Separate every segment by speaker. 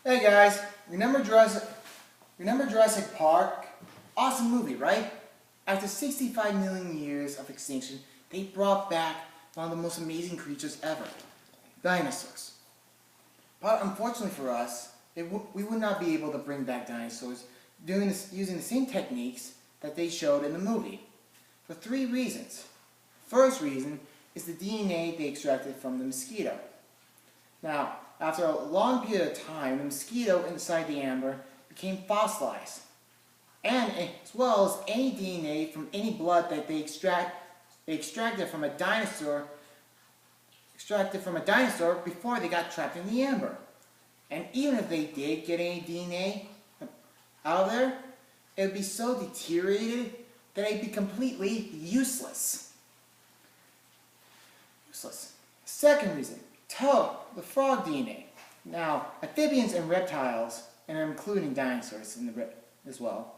Speaker 1: Hey guys, remember Jurassic Park? Awesome movie, right? After 65 million years of extinction, they brought back one of the most amazing creatures ever, dinosaurs. But unfortunately for us, we would not be able to bring back dinosaurs using the same techniques that they showed in the movie, for three reasons. First reason is the DNA they extracted from the mosquito. Now, after a long period of time, the mosquito inside the amber became fossilized, and as well as any DNA from any blood that they extracted from a dinosaur before they got trapped in the amber. And even if they did get any DNA out of there, it would be so deteriorated that it'd be completely useless. Second reason, the frog DNA. Now, amphibians and reptiles, and I'm including dinosaurs in as well,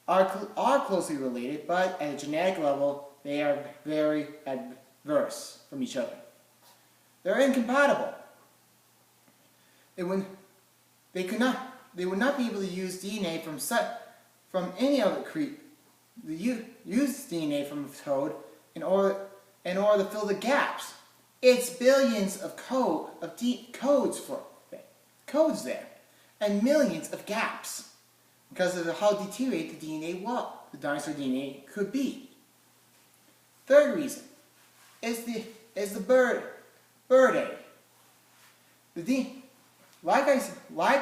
Speaker 1: are closely related, but at a genetic level, they are very adverse from each other. They're incompatible. They would not be able to use DNA from any other creature. Use DNA from a toad in order to fill the gaps. It's billions of codes there, and millions of gaps because of how deteriorated the dinosaur DNA could be. Third reason is the bird egg. Like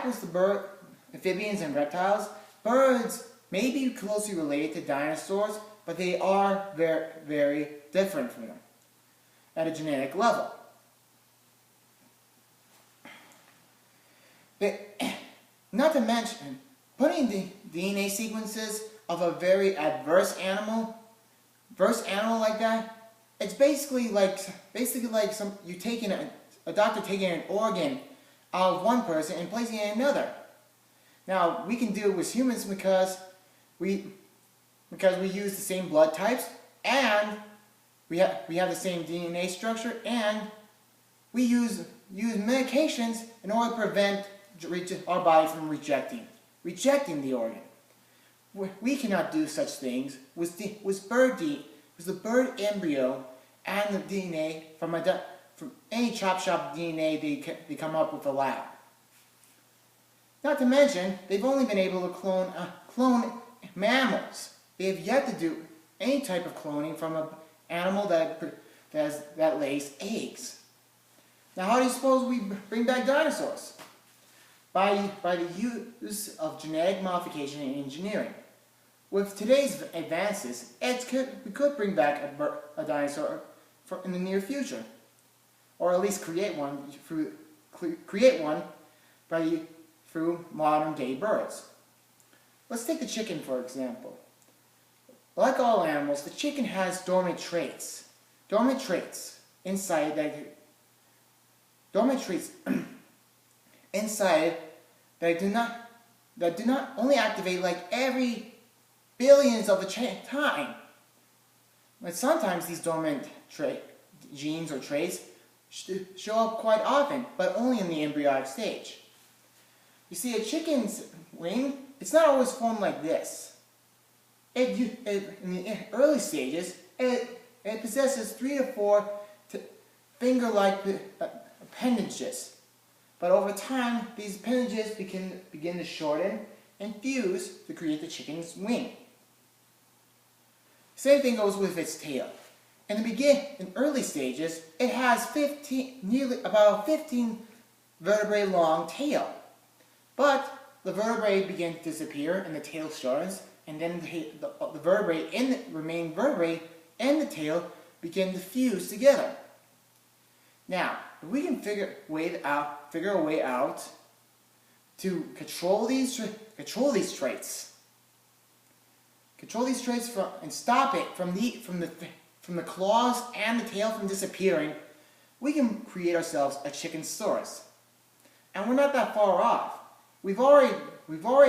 Speaker 1: with the bird, amphibians and reptiles, birds may be closely related to dinosaurs, but they are very, very different from them at a genetic level. Not to mention, putting the DNA sequences of a very adverse animal like that, it's basically like a doctor taking an organ out of one person and placing it in another. Now, we can do it with humans because we use the same blood types, and we have the same DNA structure, and we use medications in order to prevent our body from rejecting the organ. We cannot do such things with the bird embryo and the DNA from any chop shop DNA they come up with a lab. Not to mention, they've only been able to clone mammals. They have yet to do any type of cloning from an animal that lays eggs. Now, how do you suppose we bring back dinosaurs? By the use of genetic modification and engineering. With today's advances, we could bring back a dinosaur in the near future, or at least create one through modern day birds. Let's take the chicken for example. Like all animals, the chicken has dormant traits inside that do not only activate like every billions of a time, but sometimes these dormant genes or traits show up quite often, but only in the embryonic stage. You see, a chicken's wing, it's not always formed like this. In the early stages, it possesses 3 to 4 finger-like appendages. But over time, these appendages begin to shorten and fuse to create the chicken's wing. Same thing goes with its tail. In early stages, it has about 15 vertebrae long tail. But the vertebrae begin to disappear and the tail shortens, and then the remaining vertebrae and the tail begin to fuse together. Now, if we can figure a way out to control these traits, and stop it from the claws and the tail from disappearing, we can create ourselves a Chickenosaurus. And we're not that far off. We've already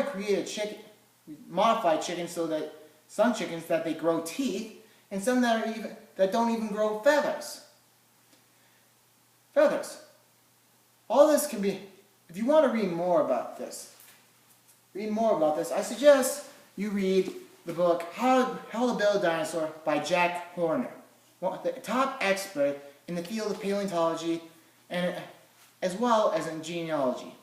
Speaker 1: created modified chickens so that some chickens that they grow teeth, and some that don't even grow feathers. All this can be if you want to read more about this, I suggest you read the book How to Build a Dinosaur by Jack Horner, the top expert in the field of paleontology and as well as in genealogy.